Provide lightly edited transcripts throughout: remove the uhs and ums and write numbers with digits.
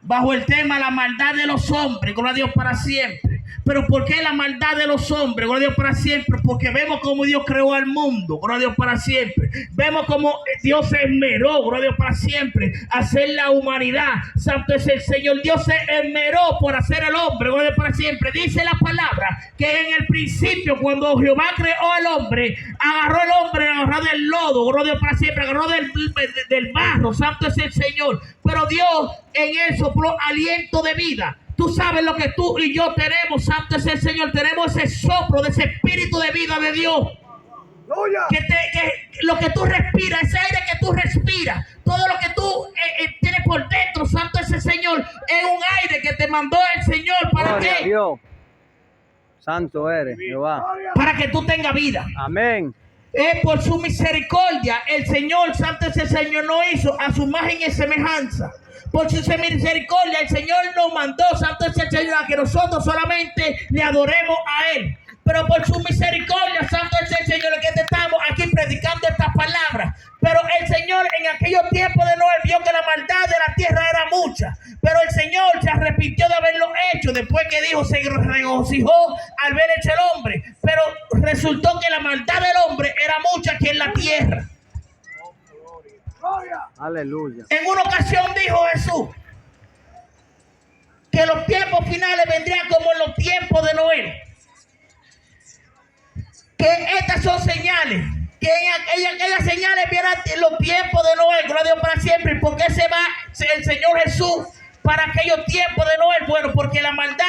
bajo el tema la maldad de los hombres, gloria a Dios para siempre. Pero ¿por qué la maldad de los hombres? Gloria a Dios para siempre. Porque vemos cómo Dios creó al mundo, gloria a Dios para siempre. Vemos cómo Dios se esmeró, gloria a Dios para siempre, hacer la humanidad. Santo es el Señor. Dios se esmeró por hacer al hombre, gloria a Dios para siempre. Dice la palabra que en el principio, cuando Jehová creó al hombre, agarró al hombre, agarró del lodo, gloria a Dios para siempre, agarró del barro. Santo es el Señor. Pero Dios en él sopló aliento de vida. Tú sabes lo que tú y yo tenemos, santo es el Señor. Tenemos ese soplo de ese espíritu de vida de Dios. Que lo que tú respiras, ese aire que tú respiras, todo lo que tú tienes por dentro, santo es el Señor, es un aire que te mandó el Señor. ¿Para qué? Dios. Santo eres, Jehová. Para que tú tengas vida. Amén. Por su misericordia, el Señor, santo es el Señor, no hizo a su imagen y semejanza. Por su misericordia, el Señor nos mandó, santo es el Señor, a que nosotros solamente le adoremos a Él. Pero por su misericordia, santo es el Señor, que te estamos aquí predicando estas palabras. Pero el Señor en aquellos tiempos de Noé vio que la maldad de la tierra era mucha. Pero el Señor se arrepintió de haberlo hecho. Después que dijo, se regocijó al ver hecho el hombre. Pero resultó que la maldad del hombre era mucha aquí en la tierra. Aleluya. En una ocasión dijo Jesús que los tiempos finales vendrían como en los tiempos de Noé. Que estas son señales. Que en aquellas señales vieran los tiempos de Noé. Gloria a Dios para siempre. ¿Por qué se va el Señor Jesús para aquellos tiempos de Noé? Bueno, porque la maldad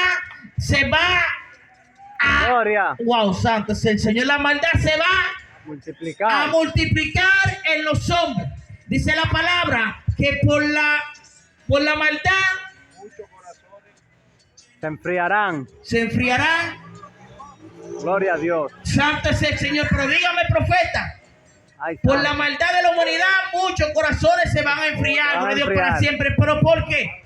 se va a... Gloria. Wow, santo es el Señor. La maldad se va a multiplicar en los hombres. Dice la palabra que por la maldad se enfriarán. Se enfriarán. Gloria a Dios. Santo es el Señor. Pero dígame, profeta, por la maldad de la humanidad muchos corazones se van a enfriar. Gloria a Dios para siempre. ¿Pero por qué?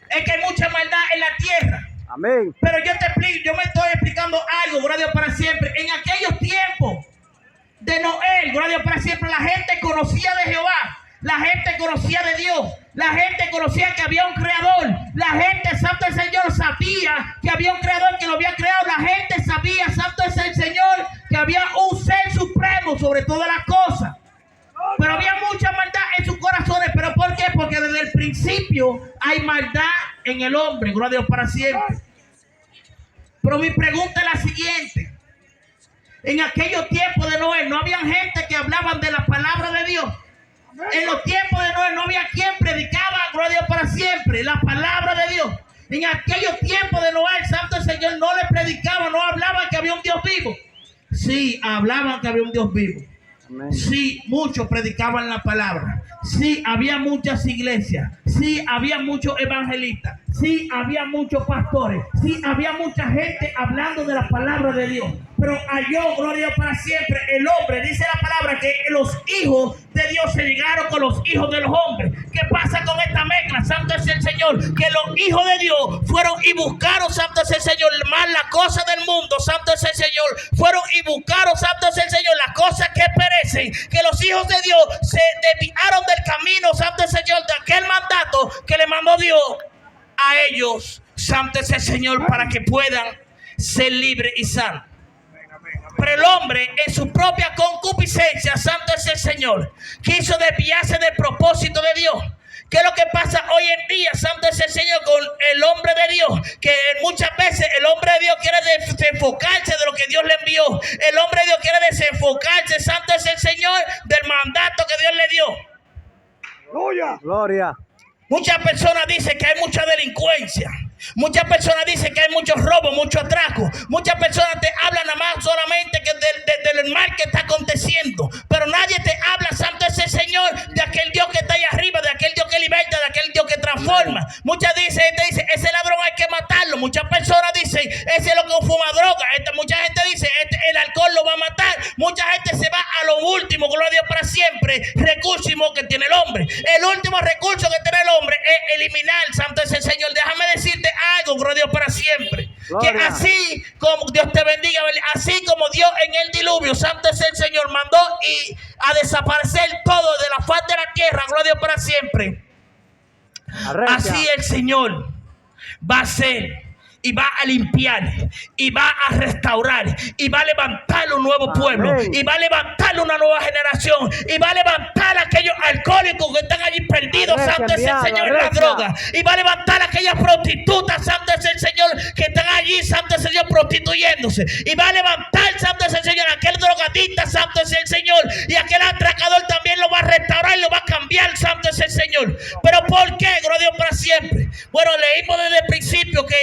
Es que hay mucha maldad en la tierra. Amén. Pero yo me estoy explicando algo, gloria a Dios para siempre. En aquellos tiempos de Noé, gloria a Dios para siempre, la gente conocía de Jehová, la gente conocía de Dios, la gente conocía que había un creador, la gente, santo es el Señor, sabía que había un creador que lo había creado, la gente sabía, santo es el Señor, que había un ser supremo sobre todas las cosas. Pero había mucha maldad en sus corazones. ¿Pero por qué? Porque desde el principio hay maldad en el hombre, gloria a Dios para siempre. Pero mi pregunta es la siguiente. En aquellos tiempos de Noé no había gente que hablaban de la palabra de Dios. En los tiempos de Noé no había quien predicaba, gloria a Dios para siempre, la palabra de Dios. En aquellos tiempos de Noé, el santo Señor no le predicaba, no hablaban que había un Dios vivo. Sí, hablaban que había un Dios vivo. Amén. Sí, muchos predicaban la palabra. Sí, había muchas iglesias. Sí, había muchos evangelistas. Sí, había muchos pastores. Sí, había mucha gente hablando de la palabra de Dios. Pero halló, gloria a Dios para siempre, el hombre. Dice la palabra que los hijos de Dios se llegaron con los hijos de los hombres. ¿Qué pasa con esta mezcla? Santo es el Señor. Que los hijos de Dios fueron y buscaron, santo es el Señor, más las cosas del mundo. Santo es el Señor. Fueron y buscaron, santo es el Señor, las cosas que perecen. Que los hijos de Dios se desviaron del camino, santo es el Señor, de aquel mandato que le mandó Dios a ellos. Santo es el Señor, para que puedan ser libres y sanos. Pero el hombre, en su propia concupiscencia, santo es el Señor, quiso desviarse del propósito de Dios. ¿Qué es lo que pasa hoy en día? Santo es el Señor con el hombre de Dios. Que muchas veces el hombre de Dios quiere desenfocarse de lo que Dios le envió. El hombre de Dios quiere desenfocarse, santo es el Señor, del mandato que Dios le dio. Gloria. Muchas personas dicen que hay mucha delincuencia. Muchas personas dicen que hay muchos robos, mucho atraco. Muchas personas te hablan nada más solamente que del mal que está aconteciendo. Pero nadie te habla, santo es el Señor, de aquel Dios que está ahí arriba, de aquel Dios que liberta, de aquel Dios que transforma. Muchas dicen, ese ladrón hay que matarlo. Muchas personas dicen, ese es lo que fuma droga. Mucha gente dice, el alcohol lo va a matar. Mucha gente se va a lo último, gloria a Dios para siempre, recurso que tiene el hombre. El último recurso que tiene el hombre es eliminar, santo es el Señor. Déjame decirte algo, gloria a Dios para siempre. Gloria. Que así como Dios te bendiga, así como Dios en el diluvio, santo es el Señor, mandó a desaparecer todo de la faz de la tierra, gloria a Dios para siempre. Arrecia. Así el Señor va a hacer y va a limpiar y va a restaurar y va a levantar un nuevo pueblo y va a levantar una nueva generación y va a levantar a aquellos alcohólicos que están allí perdidos, Arrecia, santo es el enviado, Señor, en la arrecia. droga, y va a levantar a aquellas prostitutas, santo es el Señor, que están allí, santo es el Señor, prostituyéndose, y va a levantar, santo es el Señor, aquel drogadicta, santo es el Señor, y aquel atracador también lo va a restaurar y lo va a cambiar, santo es el Señor. Pero ¿por qué? Gloria a Dios para siempre. Bueno, leímos desde el principio que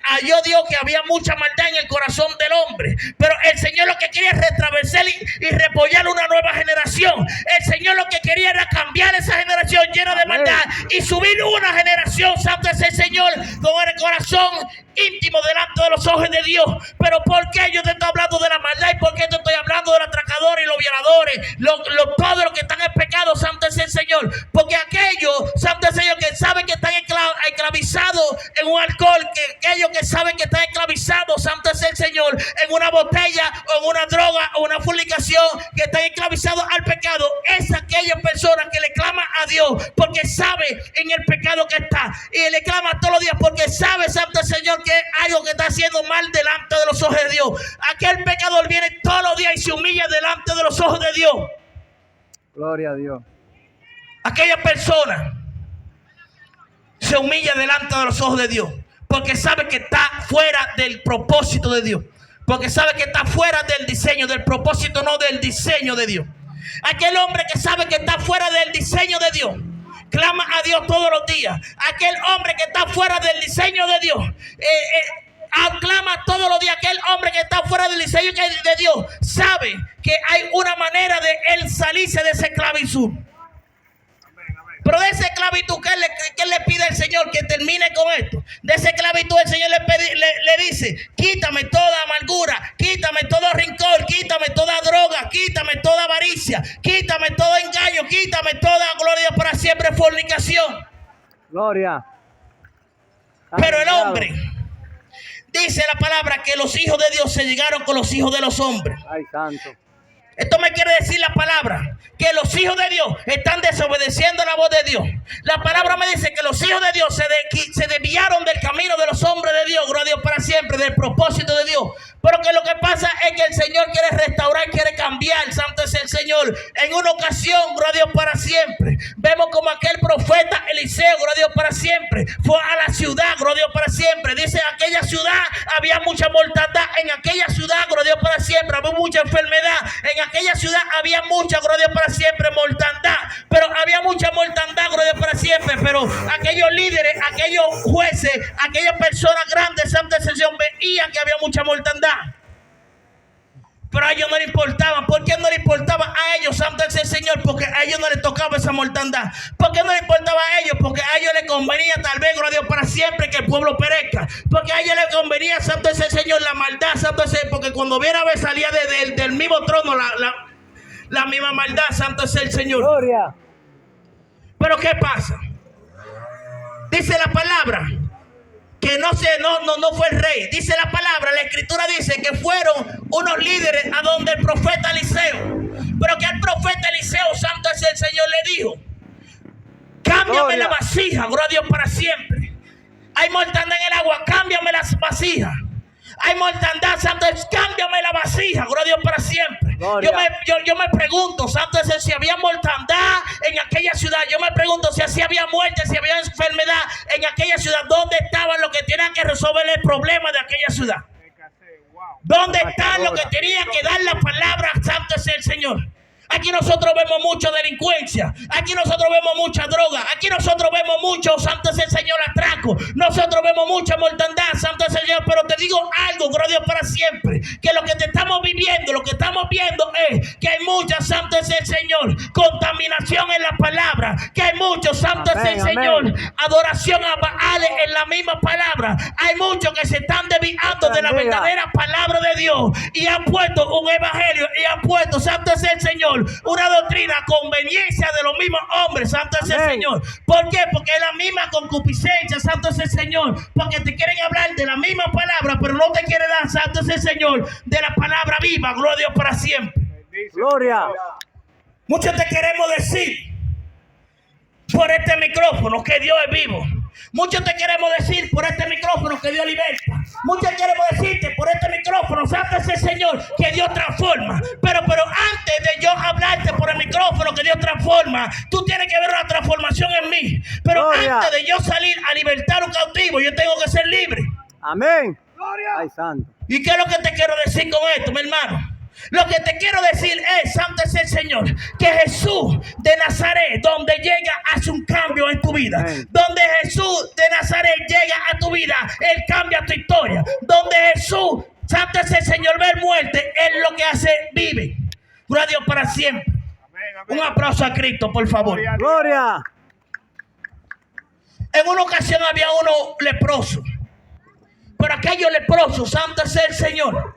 halló Dios que había mucha maldad en el corazón del hombre, pero el Señor lo que quería es retraversar y repollar una nueva generación. El Señor lo que quería era cambiar esa generación llena de maldad y subir una generación, santo es el Señor, con el corazón íntimo delante de los ojos de Dios. Pero ¿por qué yo te estoy hablando de la maldad y por qué te estoy hablando de los atracadores y los violadores, todos los que están en pecado, santo es el Señor? Porque aquellos, santo es el Señor, que saben que están esclavizados en un alcohol, que aquellos que saben que están esclavizados, santo es el Señor, en una botella o en una droga o una fornicación, que están esclavizados al pecado, es aquellas personas que le claman a Dios porque sabe en el pecado que está y le clama todos los días porque sabe, santo es el Señor, que es algo que está haciendo mal delante de los ojos de Dios. Aquel pecador viene todos los días y se humilla delante de los ojos de Dios. Gloria a Dios. Aquella persona se humilla delante de los ojos de Dios porque sabe que está fuera del propósito de Dios, porque sabe que está fuera del diseño, del propósito, no del diseño de Dios. Aquel hombre que sabe que está fuera del diseño de Dios clama a Dios todos los días. Aquel hombre que está fuera del diseño de Dios clama todos los días. Aquel hombre que está fuera del diseño de Dios sabe que hay una manera de él salirse de esa esclavitud. Pero de esa esclavitud, ¿qué le pide al Señor? Que termine con esto. De esa esclavitud el Señor le dice: quítame toda amargura, quítame todo rencor, quítame toda droga, quítame toda avaricia, quítame todo engaño, quítame toda, gloria para siempre, fornicación. Gloria. Pero el hombre, dice la palabra, que los hijos de Dios se llegaron con los hijos de los hombres. Ay, santo. Esto me quiere decir la palabra, que los hijos de Dios están desobedeciendo la voz de Dios. La palabra me dice que los hijos de Dios se desviaron del camino de los hombres de Dios, gloria a Dios para siempre, del propósito de Dios. Pero que lo que pasa es que el Señor quiere restaurar, quiere cambiar, santo es el Señor. En una ocasión, gloria a Dios para siempre, vemos como aquel profeta Eliseo, gloria a Dios para siempre, fue a la ciudad, gloria a Dios para siempre. Dice, aquella ciudad había mucha mortandad, en aquella ciudad, gloria a Dios para siempre, había mucha enfermedad, en aquella ciudad había mucha, gloria a Dios para siempre, mortandad. Pero había mucha mortandad, gloria a Dios para siempre, pero aquellos líderes, aquellos jueces, aquellas personas grandes, santo es el Señor, veían que había mucha mortandad. Pero a ellos no les importaba. ¿Por qué no les importaba a ellos, santo es el Señor? Porque a ellos no les tocaba esa mortandad. ¿Por qué no les importaba a ellos? Porque a ellos les convenía, tal vez, gloria a Dios para siempre, que el pueblo perezca. Porque a ellos les convenía, santo es el Señor, la maldad, santo es el Señor. Porque cuando viera a ver, salía del mismo trono la misma maldad, santo es el Señor. Gloria. Pero ¿qué pasa? Dice la palabra que no fue el rey. Dice la palabra, la escritura dice que fueron unos líderes a donde el profeta Eliseo. Pero que al profeta Eliseo, santo es el Señor, le dijo: cámbiame la vasija, gloria a Dios para siempre. Hay mortandad en el agua, cámbiame las vasijas. Hay mortandad, santo es, cámbiame la vasija, gloria a Dios para siempre. Yo me pregunto, santo es, si había mortandad en aquella ciudad. Yo me pregunto si así había muerte, si había enfermedad en aquella ciudad. ¿Dónde estaban los que tenían que resolver el problema de aquella ciudad? ¿Dónde están los que tenían que dar la palabra? Santo es el Señor. Aquí nosotros vemos mucha delincuencia, aquí nosotros vemos mucha droga, aquí nosotros vemos mucho, santo es el Señor, atraco, nosotros vemos mucha mortandad, santo es el Señor. Pero te digo algo, gloria a Dios para siempre, que lo que te estamos viviendo, lo que estamos viendo es que hay mucha, santo es el Señor, contaminación en la palabra, que hay mucho, santo es el Señor, adoración a Baales en la misma palabra. Hay muchos que se están desviando de la verdadera palabra de Dios y han puesto un evangelio y han puesto, santo es el Señor, una doctrina a conveniencia de los mismos hombres, santo es el Señor. ¿Por qué? Porque es la misma concupiscencia, santo es el Señor. Porque te quieren hablar de la misma palabra, pero no te quiere dar, santo es el Señor, de la palabra viva, gloria a Dios para siempre. Gloria. Muchos te queremos decir por este micrófono que Dios es vivo. Muchos te queremos decir por este micrófono que Dios liberta. Muchos queremos decirte por este micrófono, santo es el Señor, que Dios transforma. Pero antes de yo hablarte por el micrófono que Dios transforma, tú tienes que ver una transformación en mí. Pero Gloria. antes de yo salir a libertar un cautivo, yo tengo que ser libre. Amén. Ay, santo. ¿Y qué es lo que te quiero decir con esto, mi hermano? Lo que te quiero decir es, santo es el Señor, que Jesús de Nazaret, donde llega, hace un cambio en tu vida. Amén. Donde Jesús de Nazaret llega a tu vida, Él cambia tu historia. Donde Jesús, santo es el Señor, ver muerte, Él lo que hace, vive. Gloria a Dios para siempre. Un aplauso a Cristo, por favor. Gloria. En una ocasión había uno leproso. Pero aquellos leprosos, santo es el Señor,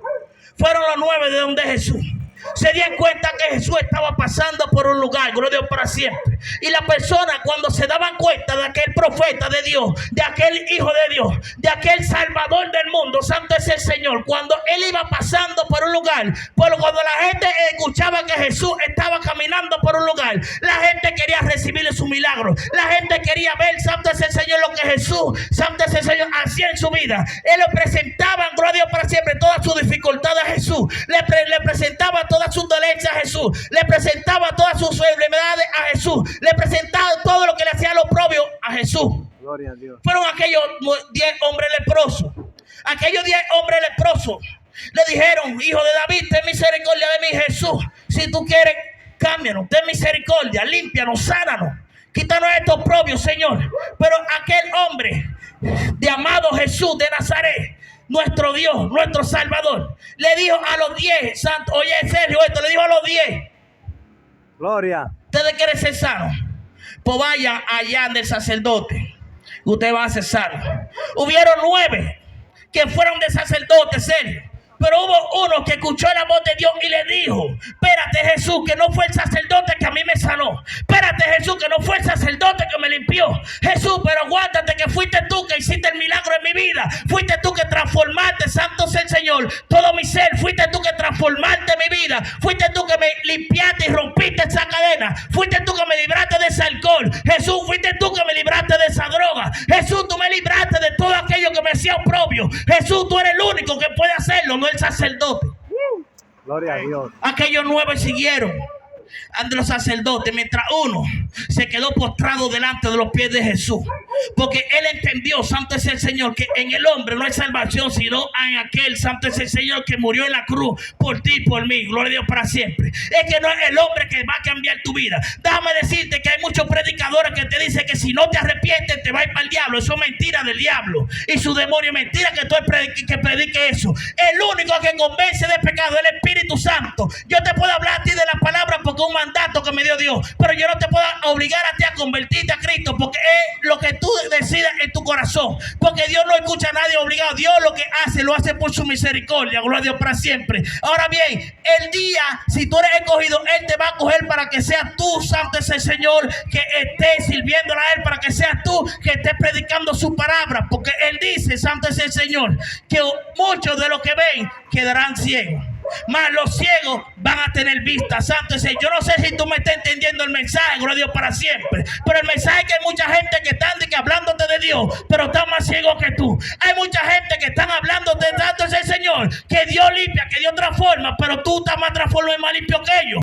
fueron los 9 de donde Jesús. Se dieron cuenta que Jesús estaba pasando por un lugar, gloria a Dios para siempre. Y las personas, cuando se daban cuenta de aquel profeta de Dios, de aquel hijo de Dios, de aquel salvador del mundo, santo es el Señor, cuando él iba pasando por un lugar, pero cuando la gente escuchaba que Jesús estaba caminando por un lugar, la gente quería recibirle su milagro. La gente quería ver, santo es el Señor, lo que Jesús, santo es el Señor, hacía en su vida. Él le presentaban, gloria a Dios para siempre, todas sus dificultades a Jesús. Le presentaba todas sus dolencias a Jesús, le presentaba todas sus enfermedades a Jesús, le presentaba todo lo que le hacía lo propio a Jesús. Gloria a Dios. Fueron aquellos 10 hombres leprosos. Aquellos 10 hombres leprosos le dijeron: hijo de David, ten misericordia de mí. Jesús, si tú quieres, cámbianos, ten misericordia, límpianos, sánanos, quítanos estos propios, Señor. Pero aquel hombre de amado Jesús de Nazaret, nuestro Dios, nuestro Salvador, le dijo a los 10, santo, oye Sergio, esto le dijo a los 10: Gloria. ¿ustedes quieren ser sanos? Pues vaya allá del sacerdote, usted va a ser sano. Hubieron 9 que fueron de sacerdote, Sergio. Pero hubo uno que escuchó la voz de Dios y le dijo: espérate, Jesús, que no fue el sacerdote que a mí me sanó. Espérate, Jesús, que no fue el sacerdote que me limpió. Jesús, pero aguántate, que fuiste tú que hiciste el milagro en mi vida. Fuiste tú que transformaste, santo sea el Señor, todo mi ser. Fuiste tú que transformaste mi vida. Fuiste tú que me limpiaste y rompiste esa cadena. Fuiste tú que me libraste de ese alcohol. Jesús, fuiste tú que me libraste de esa droga. Jesús, tú me libraste de todo aquello que me hacía propio. Jesús, tú eres el único que puede hacerlo, no el sacerdote. Gloria a Dios. Aquellos 9 siguieron ante los sacerdotes, mientras uno se quedó postrado delante de los pies de Jesús, porque él entendió, santo es el Señor, que en el hombre no hay salvación, sino en aquel, santo es el Señor, que murió en la cruz por ti y por mí. Gloria a Dios para siempre. Es que no es el hombre que va a cambiar tu vida. Déjame decirte que hay muchos predicadores que te dicen que si no te arrepientes te va a ir para el diablo. Eso es mentira del diablo y su demonio. Mentira que tú que predique eso. El único que convence de pecado es el Espíritu Santo. Yo te puedo hablar a ti de la palabra porque es un mandato que me dio Dios, pero yo no te puedo obligar a ti a convertirte a Cristo, porque es lo que tú decidas en tu corazón, porque Dios no escucha a nadie obligado. Dios lo que hace, lo hace por su misericordia. Gloria a Dios para siempre. Ahora bien, el día, si tú eres escogido, Él te va a coger para que seas tú, santo es el Señor, que estés sirviéndole a Él, para que seas tú que estés predicando su palabra, porque Él dice, santo es el Señor, que muchos de los que ven quedarán ciegos, mas los ciegos van a tener vista. Santo es el. Yo no sé si tú me estás entendiendo el mensaje, gloria a Dios para siempre, pero el mensaje es que hay mucha gente que están hablándote de Dios, pero están más ciegos que tú. Hay mucha gente que están hablándote, santo es el Señor, que Dios limpia, que Dios transforma, pero tú estás más transformado y más limpio que ellos.